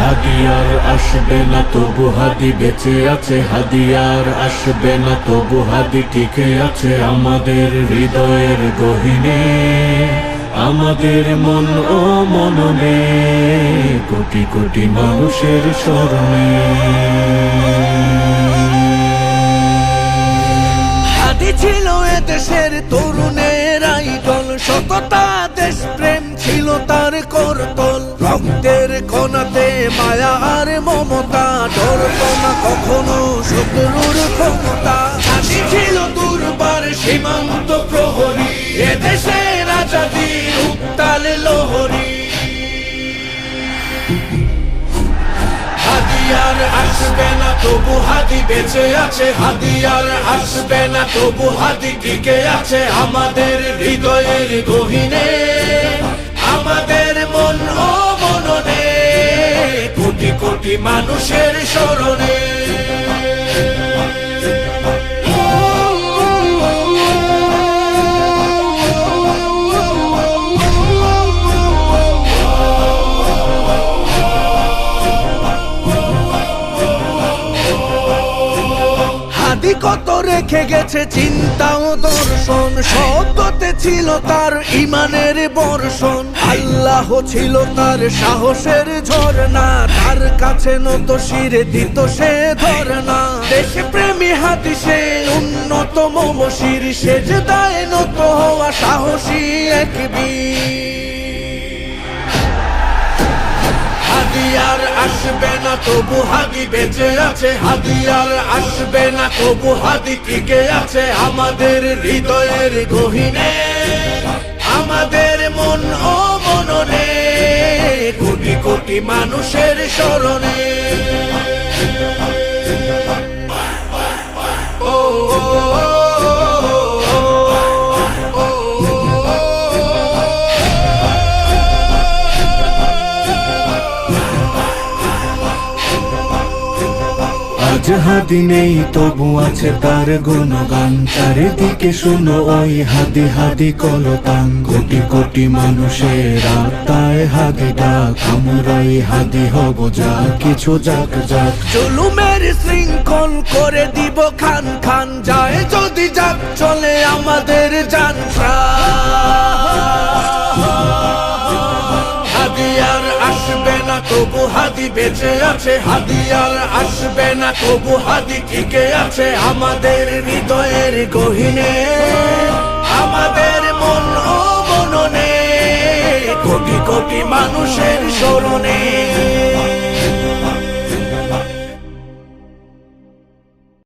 হাদিয়ার আসবে না তবু হাদি বেঁচে আছে, হাদিয়ার আসবে না তবু হাদি টিকে আছে আমাদের হৃদয়ের গহীনে, আমাদের মন ও মননে, কোটি কোটি মানুষের স্মরণে। হাদি ছিল এদেশের তরুণের আইডল, সততা দেশপ্রেম ছিল তার করতল। রক্তের কণাতে মায়া আর মমতা, ডরত না কখনো শত্রুর ক্ষমতা। হাদি ছিল দুর্বার সীমান্ত প্রহরী, এদেশের আজাদীর উত্তাল লহরী। হাদিয়ার আসবে না তবু হাদি বেঁচে আছে, হাদিয়ার আসবে না তবু হাদি টিকে আছে আমাদের হৃদয়ের গহীনে, আমাদের মন ও মননে, কোটি কোটি মানুষের স্মরণে। হাদি কত রেখে গেছে চিন্তা ও দর্শন, সত্যতে ছিল তার ইমানের বর্ষণ। আল্লাহ ছিল তার সাহসের ঝরনা, তার কাছে নত শিরে দিত সে ধরনা। দেশপ্রেমী হাদি সে উন্নত মমশির, সেজদায় নত হওয়া সাহসী এক বীর। হাদিয়ার আসবে না তবু হাদি বেঁচে আছে, হাদিয়ার আসবে না তবু হাদি টিকে আছে আমাদের হৃদয়ের গহীনে, আমাদের মন ও মননে, কোটি কোটি মানুষের স্মরণে। আজ হাদি নেই তবু আছে তার গুণগান, চারিদিকে শুনো ওই হাদি হাদি কলতান। কোটি কোটি মানুষের আত্মায় হাদি ডাক, আমরাই হাদি হব যা কিছু যাক যাক। জুলুমের শৃঙ্খল করে দিব খান খান, যায় যদি যাক চলে আমাদের জান প্রাণ। হাদিয়ার আসবে না তবু হাদি বেঁচে আছে, হাদিয়ার আসবে না তবু হাদি টিকে আছে আমাদের হৃদয়ের গহীনে, আমাদের মন ও মননে, কোটি কোটি মানুষের স্মরণে।